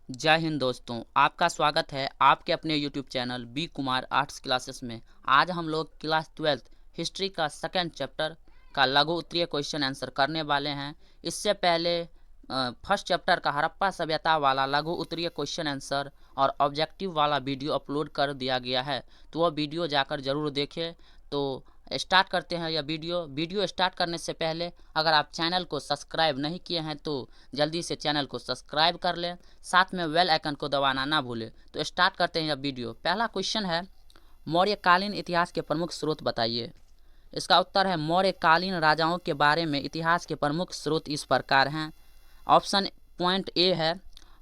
जय हिंद दोस्तों, आपका स्वागत है आपके अपने YouTube channel B Kumar arts classes में। आज हम लोग क्लास 12th हिस्ट्री का सेकंड चैप्टर का लघु उत्तरीय क्वेश्चन आंसर करने वाले हैं। इससे पहले फर्स्ट चैप्टर का हड़प्पा सभ्यता वाला लघु उत्तरीय क्वेश्चन आंसर और ऑब्जेक्टिव वाला वीडियो अपलोड कर दिया गया है, तो वह वीडियो जाकर ज़रूर देखें। तो स्टार्ट करते हैं यह वीडियो स्टार्ट करने से पहले अगर आप चैनल को सब्सक्राइब नहीं किए हैं तो जल्दी से चैनल को सब्सक्राइब कर लें, साथ में बेल आइकन को दबाना ना भूलें। तो स्टार्ट करते हैं यह वीडियो। पहला क्वेश्चन है, मौर्यकालीन इतिहास के प्रमुख स्रोत बताइए। इसका उत्तर है मौर्यकालीन राजाओं के बारे में इतिहास के प्रमुख स्रोत इस प्रकार हैं। ऑप्शन पॉइंट ए है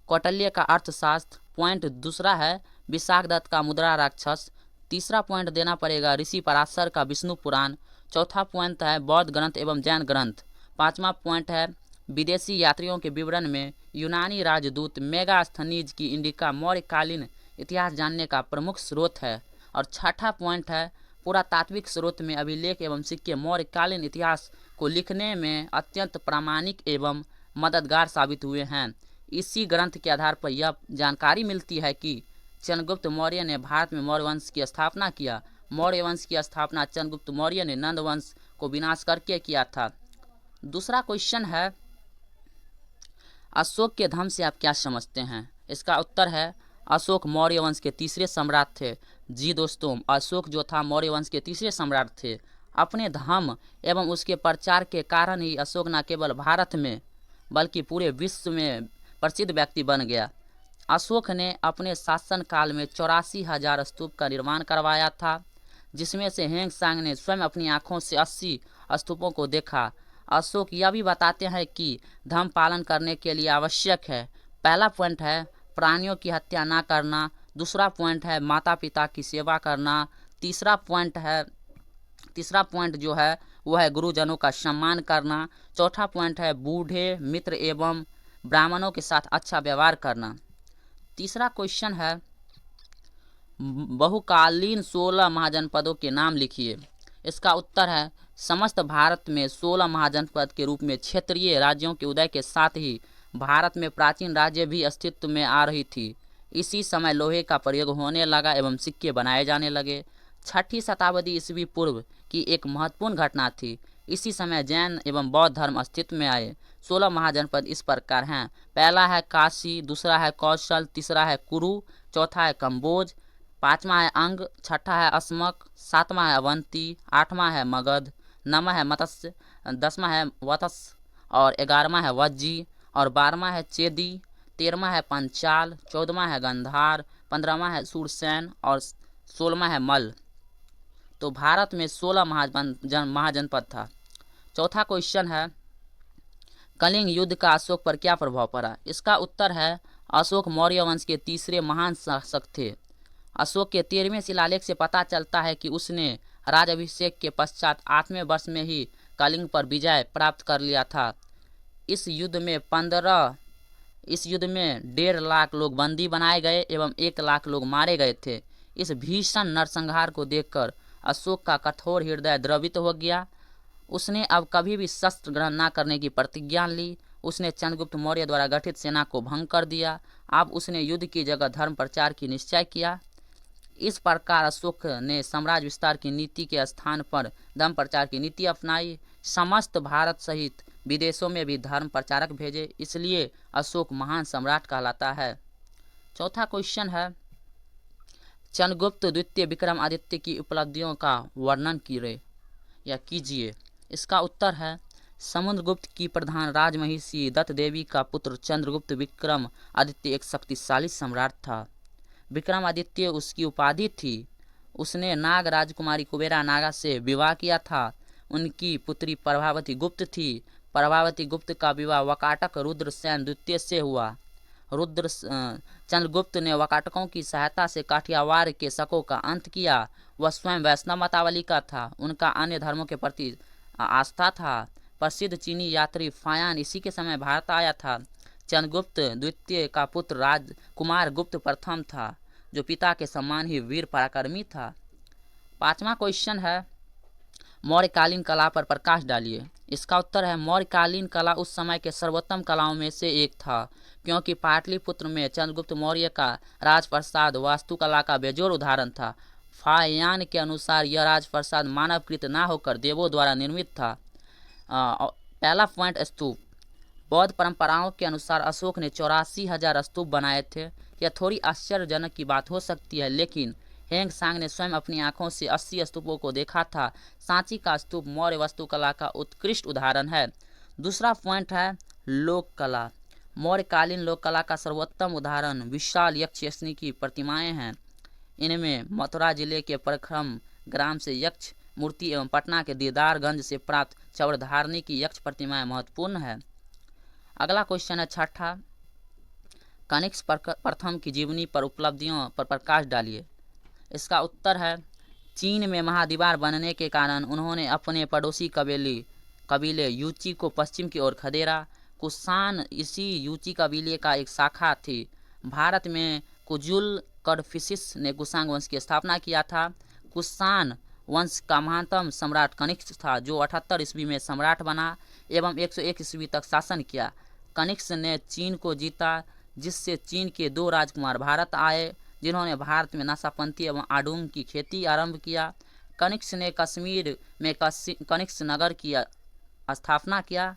कौटिल्य का अर्थशास्त्र, पॉइंट दूसरा है विशाखदत्त का मुद्रा राक्षस, तीसरा पॉइंट देना पड़ेगा ऋषि पराशर का विष्णु पुराण, चौथा पॉइंट है बौद्ध ग्रंथ एवं जैन ग्रंथ, पांचवा पॉइंट है विदेशी यात्रियों के विवरण में यूनानी राजदूत मेगास्थनीज की इंडिका मौर्यकालीन इतिहास जानने का प्रमुख स्रोत है, और छठा पॉइंट है पुरातात्विक स्रोत में अभिलेख एवं सिक्के मौर्यकालीन इतिहास को लिखने में अत्यंत प्रामाणिक एवं मददगार साबित हुए हैं। इसी ग्रंथ के आधार पर यह जानकारी मिलती है कि चंद्रगुप्त मौर्य ने भारत में मौर्य वंश की स्थापना किया। मौर्य वंश की स्थापना चंद्रगुप्त मौर्य ने नंद वंश को विनाश करके किया था। दूसरा क्वेश्चन है, अशोक के धर्म से आप क्या समझते हैं। इसका उत्तर है अशोक मौर्य वंश के तीसरे सम्राट थे। जी दोस्तों, अशोक जो था मौर्य वंश के तीसरे सम्राट थे। अपने धर्म एवं उसके प्रचार के कारण ही अशोक न केवल भारत में बल्कि पूरे विश्व में प्रसिद्ध व्यक्ति बन गया। अशोक ने अपने शासनकाल में 84,000 स्तूप का निर्माण करवाया था, जिसमें से हेंग सांग ने स्वयं अपनी आंखों से 80 स्तूपों को देखा। अशोक यह भी बताते हैं कि धर्म पालन करने के लिए आवश्यक है, पहला पॉइंट है प्राणियों की हत्या ना करना, दूसरा पॉइंट है माता पिता की सेवा करना, तीसरा पॉइंट जो है वह है गुरुजनों का सम्मान करना, चौथा पॉइंट है बूढ़े मित्र एवं ब्राह्मणों के साथ अच्छा व्यवहार करना। तीसरा क्वेश्चन है, बहुकालीन 16 महाजनपदों के नाम लिखिए। इसका उत्तर है समस्त भारत में 16 महाजनपद के रूप में क्षेत्रीय राज्यों के उदय के साथ ही भारत में प्राचीन राज्य भी अस्तित्व में आ रही थी। इसी समय लोहे का प्रयोग होने लगा एवं सिक्के बनाए जाने लगे। 6ठी शताब्दी ईस्वी पूर्व की एक महत्वपूर्ण घटना थी। इसी समय जैन एवं बौद्ध धर्म अस्तित्व में आए। 16 महाजनपद इस प्रकार हैं, पहला है काशी, दूसरा है कौशल, तीसरा है कुरु, चौथा है कंबोज, पाँचवा है अंग, छठा है अस्मक, सातवां है अवंती, आठवां है मगध, नौवां है मत्स्य, 10वां है वत्स और 11वां है वज्जी और 12वां है चेदी, 13वां है पंचाल, 14वां है गंधार, 15वां है सूरसेन और 16वां है मल। तो भारत में 16 महाजनपद था। चौथा क्वेश्चन है, कलिंग युद्ध का अशोक पर क्या प्रभाव पड़ा। इसका उत्तर है अशोक मौर्य वंश के तीसरे महान शासक थे। अशोक के 13वें शिलालेख से पता चलता है कि उसने राजाभिषेक के पश्चात 8वें वर्ष में ही कलिंग पर विजय प्राप्त कर लिया था। इस युद्ध में 1.5 लाख लोग बंदी बनाए गए एवं 1 लाख लोग मारे गए थे। इस भीषण नरसंहार को देखकर अशोक का कठोर हृदय द्रवित हो गया। उसने अब कभी भी शस्त्र ग्रहण न करने की प्रतिज्ञा ली। उसने चंद्रगुप्त मौर्य द्वारा गठित सेना को भंग कर दिया। अब उसने युद्ध की जगह धर्म प्रचार की निश्चय किया। इस प्रकार अशोक ने साम्राज्य विस्तार की नीति के स्थान पर धर्म प्रचार की नीति अपनाई। समस्त भारत सहित विदेशों में भी धर्म प्रचारक भेजे, इसलिए अशोक महान सम्राट कहलाता है। चौथा क्वेश्चन है, चंद्रगुप्त द्वितीय विक्रमादित्य की उपलब्धियों का वर्णन कीजिए। इसका उत्तर है समुद्रगुप्त की प्रधान राजमहिषी दत्त देवी का पुत्र चंद्रगुप्त विक्रमादित्य एक शक्तिशाली सम्राट था। विक्रमादित्य उसकी उपाधि थी। उसने नाग राजकुमारी कुबेरा नागा से विवाह किया था। उनकी पुत्री प्रभावती गुप्त थी। प्रभावती गुप्त का विवाह वकाटक रुद्रसेन द्वितीय से हुआ। चंद्रगुप्त ने वकाटकों की सहायता से काठियावाड़ के शकों का अंत किया। वह स्वयं वैष्णव मतावली का था। उनका अन्य धर्मों के प्रति आस्था था। प्रसिद्ध चीनी यात्री फायान इसी के समय भारत आया था। चंद्रगुप्त द्वितीय का पुत्र राजकुमार गुप्त प्रथम था, जो पिता के समान ही वीर पराक्रमी था। पांचवा क्वेश्चन है, मौर्यकालीन कला पर प्रकाश डालिए। इसका उत्तर है मौर्यकालीन कला उस समय के सर्वोत्तम कलाओं में से एक था, क्योंकि पाटलिपुत्र में चंद्रगुप्त मौर्य का राजप्रसाद वास्तुकला का बेजोड़ उदाहरण था। फायान के अनुसार यह राजप्रसाद मानवकृत न होकर देवों द्वारा निर्मित था। पहला पॉइंट, स्तूप। बौद्ध परंपराओं के अनुसार अशोक ने 84,000 स्तूप बनाए थे। यह थोड़ी आश्चर्यजनक की बात हो सकती है, लेकिन हेंग सांग ने स्वयं अपनी आंखों से 80 स्तूपों को देखा था। सांची का स्तूप मौर्य वास्तुकला का उत्कृष्ट उदाहरण है। दूसरा पॉइंट है लोक कला। मौर्यकालीन लोक कला का सर्वोत्तम उदाहरण विशाल यक्षयशनी की प्रतिमाएं हैं। इनमें मथुरा जिले के परखम ग्राम से यक्ष मूर्ति एवं पटना के दीदारगंज से प्राप्त चौड़धारणी की यक्ष प्रतिमाएं महत्वपूर्ण है। अगला क्वेश्चन है छठा, कनिष्क प्रथम की जीवनी पर उपलब्धियों पर प्रकाश डालिए। इसका उत्तर है चीन में महादीवार बनने के कारण उन्होंने अपने पड़ोसी कबीले यूची को पश्चिम की ओर खदेड़ा। कुषाण इसी यूची कबीले का एक शाखा थी। भारत में कुजुल कडफिसिस ने कुषाण वंश की स्थापना किया था। कुषाण वंश का महानतम सम्राट कनिष्क था, जो 78 ईस्वी में सम्राट बना एवं 101 ईस्वी तक शासन किया। कनिष्क ने चीन को जीता, जिससे चीन के 2 राजकुमार भारत आए, जिन्होंने भारत में नाशापंथी एवं आडूंग की खेती आरंभ किया। कनिष्क ने कश्मीर में कनिष्क नगर की स्थापना किया।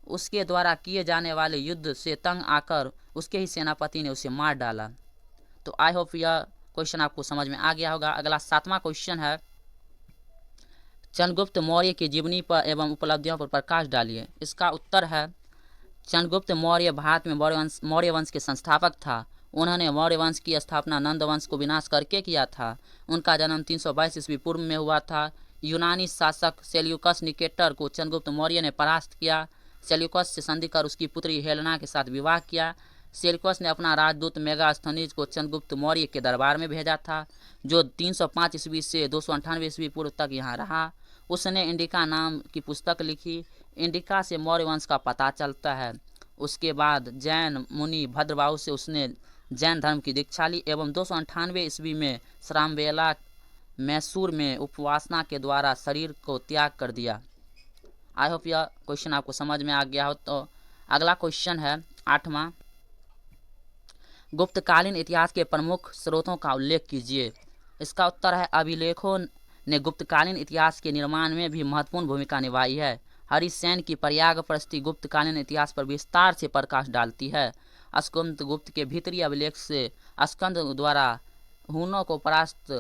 उसके द्वारा किए जाने वाले युद्ध से तंग आकर उसके ही सेनापति ने उसे मार डाला। तो आई होप यह क्वेश्चन आपको समझ में आ गया होगा। अगला 7वां क्वेश्चन है, चंद्रगुप्त मौर्य की जीवनी पर एवं उपलब्धियों पर प्रकाश डालिए। इसका उत्तर है चंद्रगुप्त मौर्य भारत में मौर्य वंश के संस्थापक था। उन्होंने मौर्य वंश की स्थापना नंद वंश को विनाश करके किया था। उनका जन्म 322 ईस्वी पूर्व में हुआ था। यूनानी शासक सेल्यूकस निकेटर को चंद्रगुप्त मौर्य ने परास्त किया। सेल्यूकस से संधि कर उसकी पुत्री हेलेना के साथ विवाह किया। सेल्यूकस ने अपना राजदूत मेगास्थनीज को चंद्रगुप्त मौर्य के दरबार में भेजा था, जो 305 ईस्वी से 298 ईस्वी पूर्व तक यहाँ रहा। उसने इंडिका नाम की पुस्तक लिखी। इंडिका से मौर्य वंश का पता चलता है। उसके बाद जैन मुनि भद्रबाहु से उसने जैन धर्म की दीक्षा ली एवं 298 ईस्वी में श्रामबेला मैसूर में उपवासना के द्वारा शरीर को त्याग कर दिया। आई होप यह क्वेश्चन आपको समझ में आ गया हो। तो अगला क्वेश्चन है 8वां, गुप्तकालीन इतिहास के प्रमुख स्रोतों का उल्लेख कीजिए। इसका उत्तर है अभिलेखों ने गुप्तकालीन इतिहास के निर्माण में भी महत्वपूर्ण भूमिका निभाई है। हरिसेन की प्रयाग प्रस्ति गुप्तकालीन इतिहास पर विस्तार से प्रकाश डालती है। स्कंद गुप्त के भीतरी अभिलेख से स्कंद द्वारा हुनों को परास्त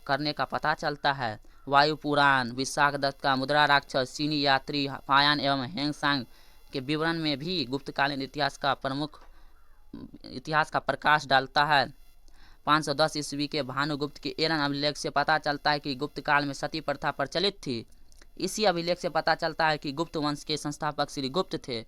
करने का पता चलता है। वायु पुराण, विशाखदत्त का मुद्रा राक्षस, चीनी यात्री, फायान एवं हेंग सांग के विवरण में भी गुप्तकालीन इतिहास का प्रकाश डालता है। 510 ईस्वी के भानुगुप्त के एरन अभिलेख से पता चलता है कि गुप्त काल में सती प्रथा प्रचलित थी। इसी अभिलेख से पता चलता है कि गुप्त वंश के संस्थापक श्री गुप्त थे।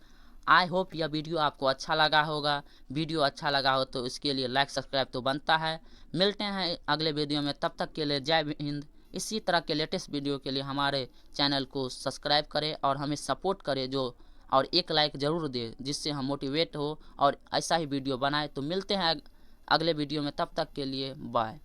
आई होप यह वीडियो आपको अच्छा लगा होगा। वीडियो अच्छा लगा हो तो इसके लिए लाइक सब्सक्राइब तो बनता है। मिलते हैं अगले वीडियो में, तब तक के लिए जय हिंद। इसी तरह के लेटेस्ट वीडियो के लिए हमारे चैनल को सब्सक्राइब करें और हमें सपोर्ट करें, और एक लाइक ज़रूर दें, जिससे हम मोटिवेट हो और ऐसा ही वीडियो बनाए। तो मिलते हैं अगले वीडियो में, तब तक के लिए बाय।